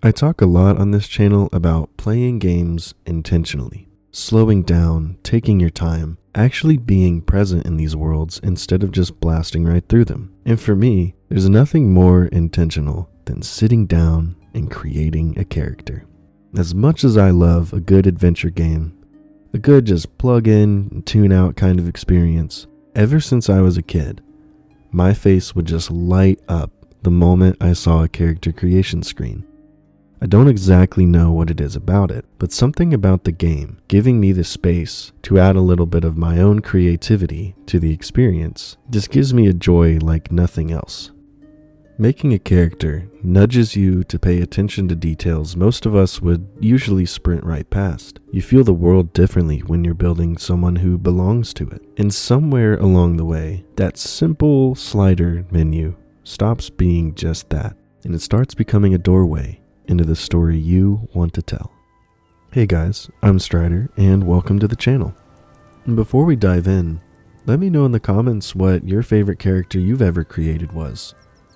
I talk a lot on this channel about playing games intentionally, slowing down, taking your time, actually being present in these worlds instead of just blasting right through them. And for me, there's nothing more intentional than sitting down and creating a character. As much as I love a good adventure game, a good just plug in and tune out kind of experience, ever since I was a kid, my face would just light up the moment I saw a character creation screen. I don't exactly know what it is about it, but something about the game giving me the space to add a little bit of my own creativity to the experience just gives me a joy like nothing else. Making a character nudges you to pay attention to details most of us would usually sprint right past. You feel the world differently when you're building someone who belongs to it. And somewhere along the way, that simple slider menu stops being just that, and it starts becoming a doorway into the story you want to tell. Hey guys, I'm Strider, and welcome to the channel. And before we dive in, let me know in the comments what your favorite character you've ever created was.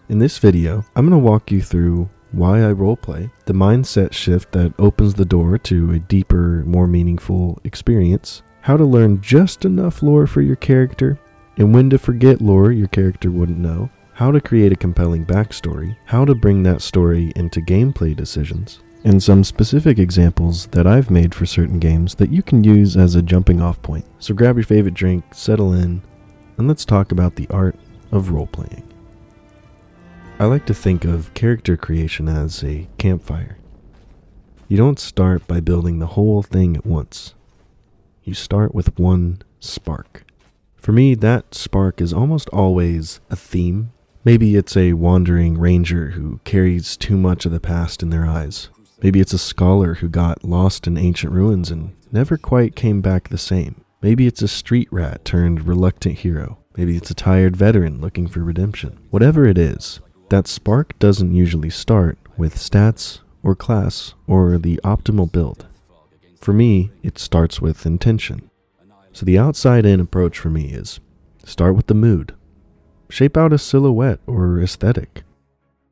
In this video, I'm going to walk you through why I roleplay, the mindset shift that opens the door to a deeper, more meaningful experience, how to learn just enough lore for your character, and when to forget lore your character wouldn't know, how to create a compelling backstory, how to bring that story into gameplay decisions, and some specific examples that I've made for certain games that you can use as a jumping off point. So grab your favorite drink, settle in, and let's talk about the art of role-playing. I like to think of character creation as a campfire. You don't start by building the whole thing at once. You start with one spark. For me, that spark is almost always a theme. Maybe it's a wandering ranger who carries too much of the past in their eyes. Maybe it's a scholar who got lost in ancient ruins and never quite came back the same. Maybe it's a street rat turned reluctant hero. Maybe it's a tired veteran looking for redemption. Whatever it is, that spark doesn't usually start with stats or class or the optimal build. For me, it starts with intention. So the outside-in approach for me is start with the mood. Shape out a silhouette or aesthetic.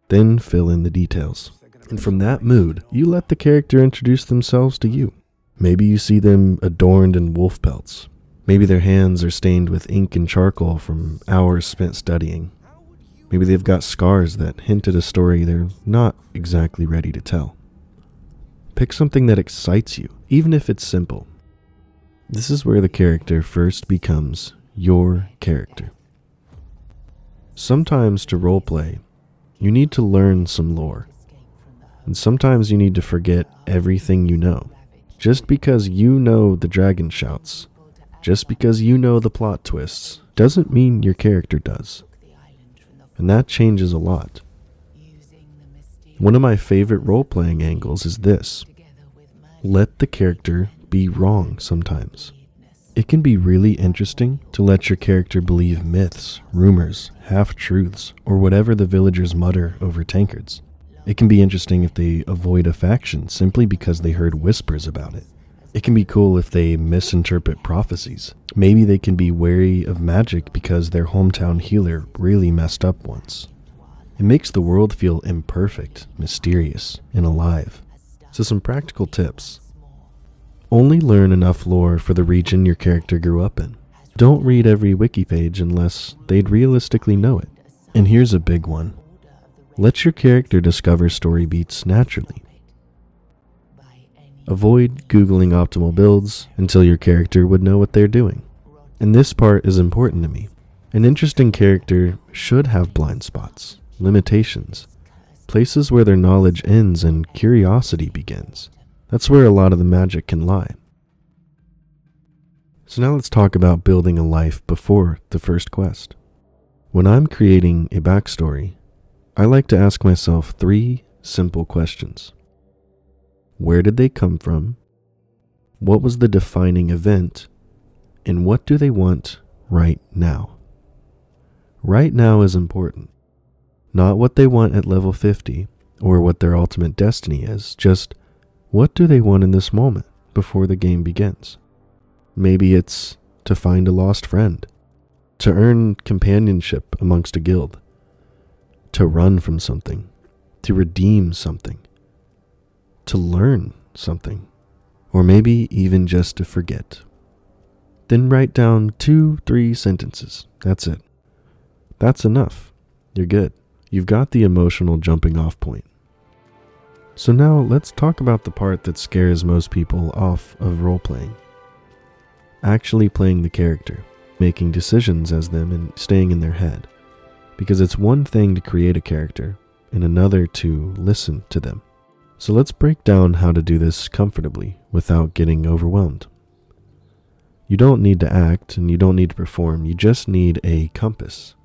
Then fill in the details. And from that mood, you let the character introduce themselves to you. Maybe you see them adorned in wolf pelts. Maybe their hands are stained with ink and charcoal from hours spent studying. Maybe they've got scars that hint at a story they're not exactly ready to tell. Pick something that excites you, even if it's simple. This is where the character first becomes your character. Sometimes to roleplay, you need to learn some lore. And sometimes you need to forget everything you know. Just because you know the dragon shouts, just because you know the plot twists, doesn't mean your character does. And that changes a lot. One of my favorite role-playing angles is this. Let the character be wrong sometimes. It can be really interesting to let your character believe myths, rumors, half-truths, or whatever the villagers mutter over tankards. It can be interesting if they avoid a faction simply because they heard whispers about it. It can be cool if they misinterpret prophecies. Maybe they can be wary of magic because their hometown healer really messed up once. It makes the world feel imperfect, mysterious, and alive. So some practical tips. Only learn enough lore for the region your character grew up in. Don't read every wiki page unless they'd realistically know it. And here's a big one. Let your character discover story beats naturally. Avoid Googling optimal builds until your character would know what they're doing. And this part is important to me. An interesting character should have blind spots, limitations, places where their knowledge ends and curiosity begins. That's where a lot of the magic can lie. So now let's talk about building a life before the first quest. When I'm creating a backstory, I like to ask myself 3 simple questions. Where did they come from? What was the defining event? And what do they want right now? Right now is important. Not what they want at level 50 or what their ultimate destiny is, just what do they want in this moment before the game begins? Maybe it's to find a lost friend, to earn companionship amongst a guild, to run from something, to redeem something. to learn something, or maybe even just to forget. Then write down 2-3 sentences. That's it. That's enough. You're good. You've got the emotional jumping off point. So now let's talk about the part that scares most people off of role-playing. Actually playing the character, making decisions as them and staying in their head. Because it's one thing to create a character and another to listen to them. So let's break down how to do this comfortably without getting overwhelmed. You don't need to act and you don't need to perform, you just need a compass.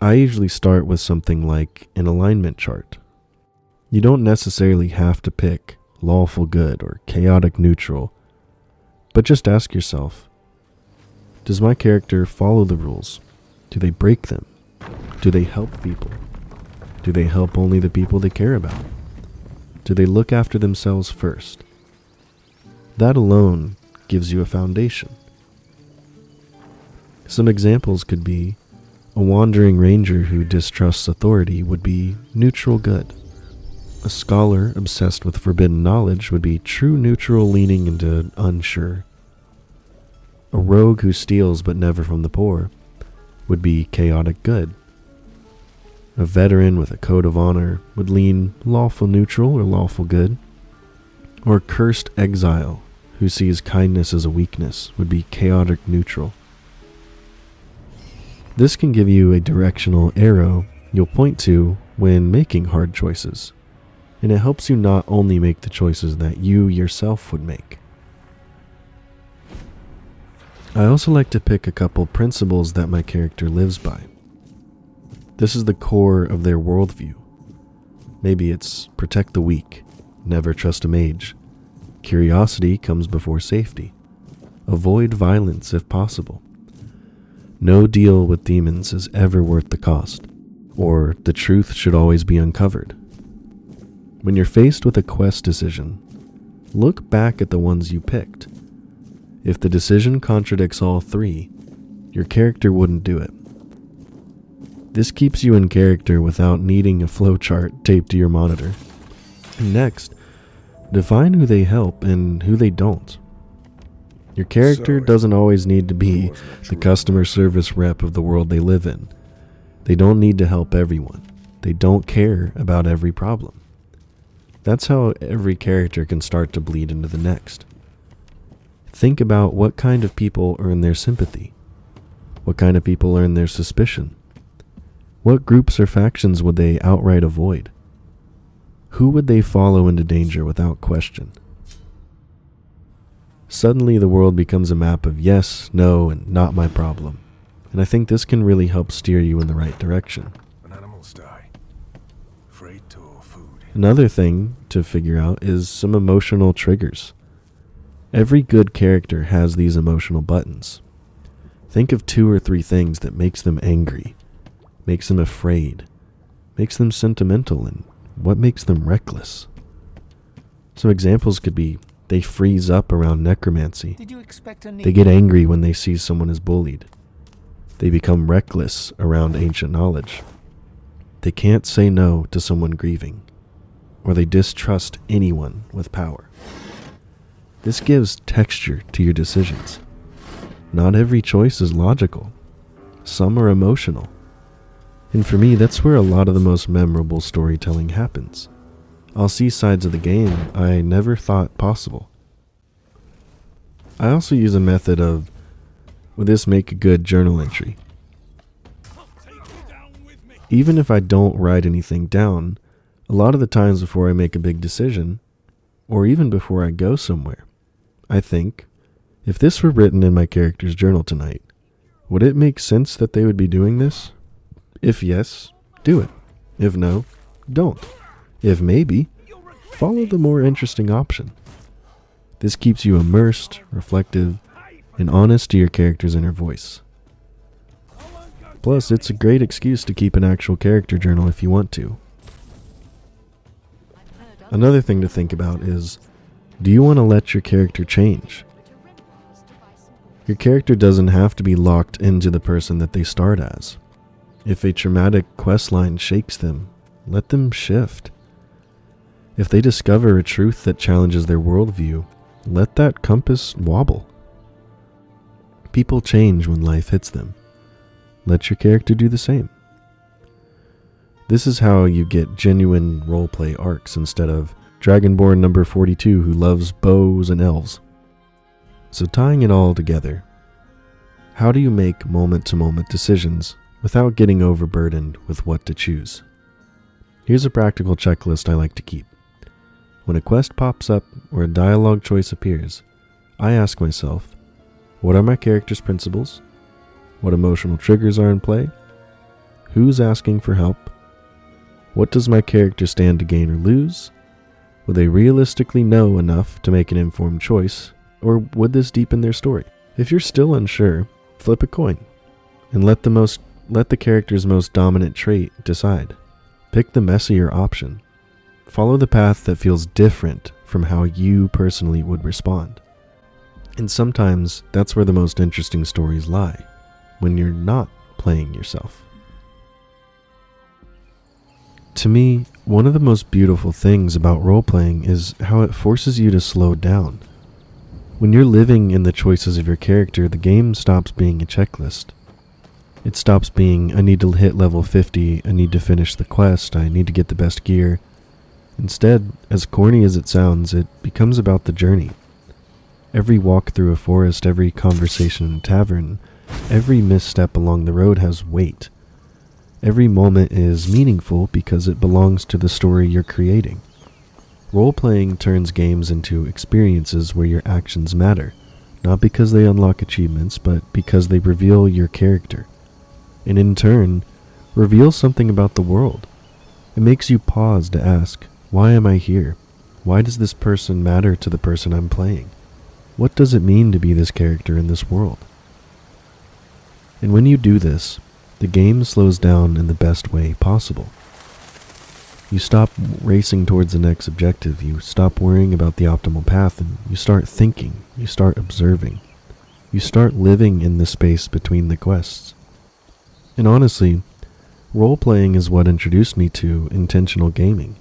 I usually start with something like an alignment chart. You don't necessarily have to pick lawful good or chaotic neutral, but just ask yourself, does my character follow the rules? Do they break them? Do they help people? Do they help only the people they care about? Do they look after themselves first? That alone gives you a foundation. Some examples could be a wandering ranger who distrusts authority would be neutral good. A scholar obsessed with forbidden knowledge would be true neutral leaning into unsure. A rogue who steals but never from the poor would be chaotic good. A veteran with a code of honor would lean lawful neutral or lawful good. Or a cursed exile who sees kindness as a weakness would be chaotic neutral. This can give you a directional arrow you'll point to when making hard choices, and it helps you not only make the choices that you yourself would make. I also like to pick a couple principles that my character lives by. This is the core of their worldview. Maybe it's protect the weak, never trust a mage, curiosity comes before safety, avoid violence if possible, no deal with demons is ever worth the cost, or the truth should always be uncovered. When you're faced with a quest decision, look back at the ones you picked. If the decision contradicts all three, your character wouldn't do it. This keeps you in character without needing a flowchart taped to your monitor. Next, define who they help and who they don't. Your character doesn't always need to be the customer service rep of the world they live in. They don't need to help everyone. They don't care about every problem. That's how every character can start to bleed into the next. Think about what kind of people earn their sympathy. What kind of people earn their suspicion? What groups or factions would they outright avoid? Who would they follow into danger without question? Suddenly the world becomes a map of yes, no, and not my problem. And I think this can really help steer you in the right direction. When animals die, afraid to food. Another thing to figure out is some emotional triggers. Every good character has these emotional buttons. Think of 2 or 3 things that makes them angry, makes them afraid, makes them sentimental, and what makes them reckless. Some examples could be they freeze up around necromancy. They get angry when they see someone is bullied. They become reckless around ancient knowledge. They can't say no to someone grieving, or they distrust anyone with power. This gives texture to your decisions. Not every choice is logical. Some are emotional. And for me, that's where a lot of the most memorable storytelling happens. I'll see sides of the game I never thought possible. I also use a method of, would this make a good journal entry? Even if I don't write anything down, a lot of the times before I make a big decision, or even before I go somewhere, I think, if this were written in my character's journal tonight, would it make sense that they would be doing this? If yes, do it. If no, don't. If maybe, follow the more interesting option. This keeps you immersed, reflective, and honest to your character's inner voice. Plus, it's a great excuse to keep an actual character journal if you want to. Another thing to think about is, do you want to let your character change? Your character doesn't have to be locked into the person that they start as. If a traumatic questline shakes them, let them shift. If they discover a truth that challenges their worldview, let that compass wobble. People change when life hits them. Let your character do the same. This is how you get genuine roleplay arcs instead of Dragonborn number 42 who loves bows and elves. So tying it all together, how do you make moment-to-moment decisions without getting overburdened with what to choose? Here's a practical checklist I like to keep. When a quest pops up or a dialogue choice appears, I ask myself, what are my character's principles? What emotional triggers are in play? Who's asking for help? What does my character stand to gain or lose? Will they realistically know enough to make an informed choice, or would this deepen their story? If you're still unsure, flip a coin and let the character's most dominant trait decide. Pick the messier option. Follow the path that feels different from how you personally would respond. And sometimes that's where the most interesting stories lie, when you're not playing yourself. To me, one of the most beautiful things about role-playing is how it forces you to slow down. When you're living in the choices of your character, the game stops being a checklist. It stops being, I need to hit level 50, I need to finish the quest, I need to get the best gear. Instead, as corny as it sounds, it becomes about the journey. Every walk through a forest, every conversation in a tavern, every misstep along the road has weight. Every moment is meaningful because it belongs to the story you're creating. Role-playing turns games into experiences where your actions matter, not because they unlock achievements, but because they reveal your character. And in turn, reveal something about the world. It makes you pause to ask, why am I here? Why does this person matter to the person I'm playing? What does it mean to be this character in this world? And when you do this, the game slows down in the best way possible. You stop racing towards the next objective, you stop worrying about the optimal path, and you start thinking, you start observing. You start living in the space between the quests. And honestly, role-playing is what introduced me to intentional gaming.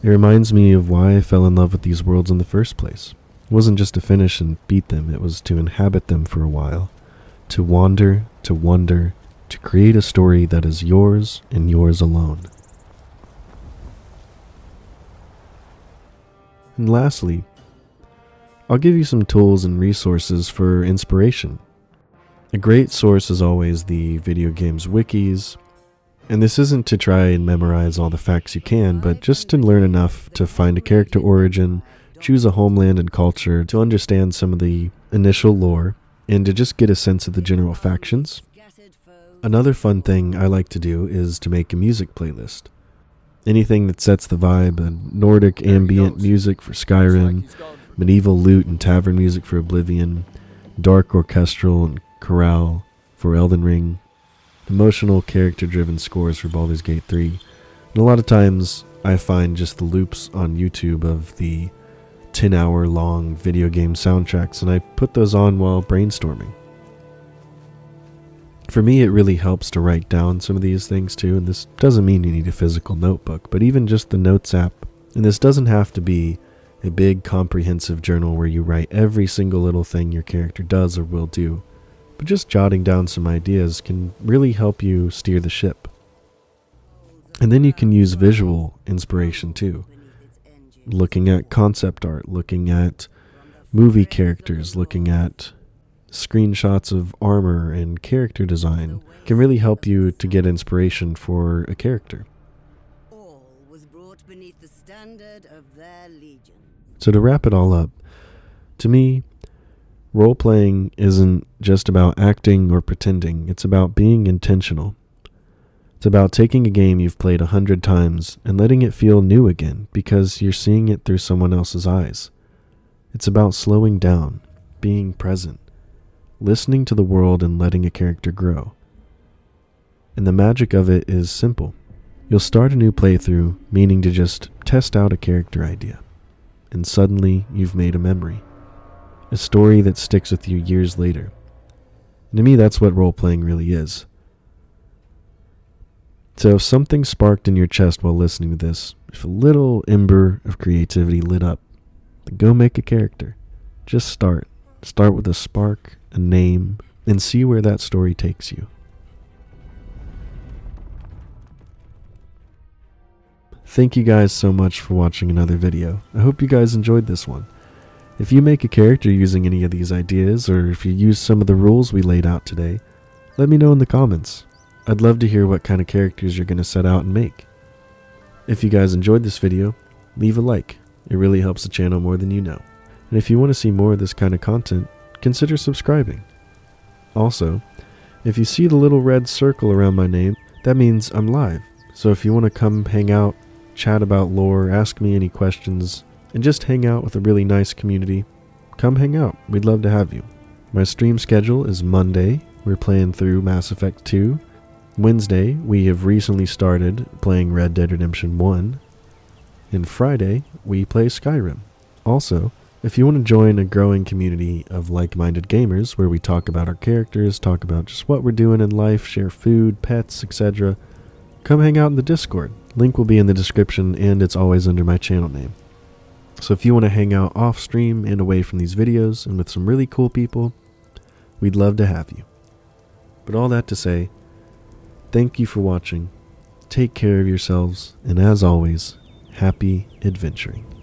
It reminds me of why I fell in love with these worlds in the first place. It wasn't just to finish and beat them, it was to inhabit them for a while, to wander, to wonder, to create a story that is yours and yours alone. And lastly, I'll give you some tools and resources for inspiration. A great source is always the video games wikis, and this isn't to try and memorize all the facts you can, but just to learn enough to find a character origin, choose a homeland and culture, to understand some of the initial lore, and to just get a sense of the general factions. Another fun thing I like to do is to make a music playlist. Anything that sets the vibe, Nordic ambient music for Skyrim, medieval lute and tavern music for Oblivion, dark orchestral and chorale for Elden Ring, emotional character-driven scores for Baldur's Gate 3. And a lot of times I find just the loops on YouTube of the 10-hour long video game soundtracks, and I put those on while brainstorming. For me, it really helps to write down some of these things too, and this doesn't mean you need a physical notebook, but even just the Notes app. And this doesn't have to be a big comprehensive journal where you write every single little thing your character does or will do, but just jotting down some ideas can really help you steer the ship. And then you can use visual inspiration too, looking at concept art, looking at movie characters, looking at screenshots of armor and character design can really help you to get inspiration for a character. So to wrap it all up, to me, role-playing isn't just about acting or pretending, it's about being intentional. It's about taking a game you've played 100 times and letting it feel new again because you're seeing it through someone else's eyes. It's about slowing down, being present, listening to the world and letting a character grow. And the magic of it is simple. You'll start a new playthrough meaning to just test out a character idea. And suddenly you've made a memory. A story that sticks with you years later. And to me, that's what role-playing really is. So if something sparked in your chest while listening to this, if a little ember of creativity lit up, then go make a character. Just start. Start with a spark, a name, and see where that story takes you. Thank you guys so much for watching another video. I hope you guys enjoyed this one. If you make a character using any of these ideas, or if you use some of the rules we laid out today, let me know in the comments. I'd love to hear what kind of characters you're going to set out and make. If you guys enjoyed this video, leave a like. It really helps the channel more than you know. And if you want to see more of this kind of content, consider subscribing. Also, if you see the little red circle around my name, that means I'm live. So if you want to come hang out, chat about lore, ask me any questions, and just hang out with a really nice community, come hang out. We'd love to have you. My stream schedule is Monday. We're playing through Mass Effect 2. Wednesday, we have recently started playing Red Dead Redemption 1. And Friday, we play Skyrim. Also, if you want to join a growing community of like-minded gamers where we talk about our characters, talk about just what we're doing in life, share food, pets, etc., come hang out in the Discord. Link will be in the description and it's always under my channel name. So if you want to hang out off stream and away from these videos and with some really cool people, we'd love to have you. But all that to say, thank you for watching, take care of yourselves, and as always, happy adventuring.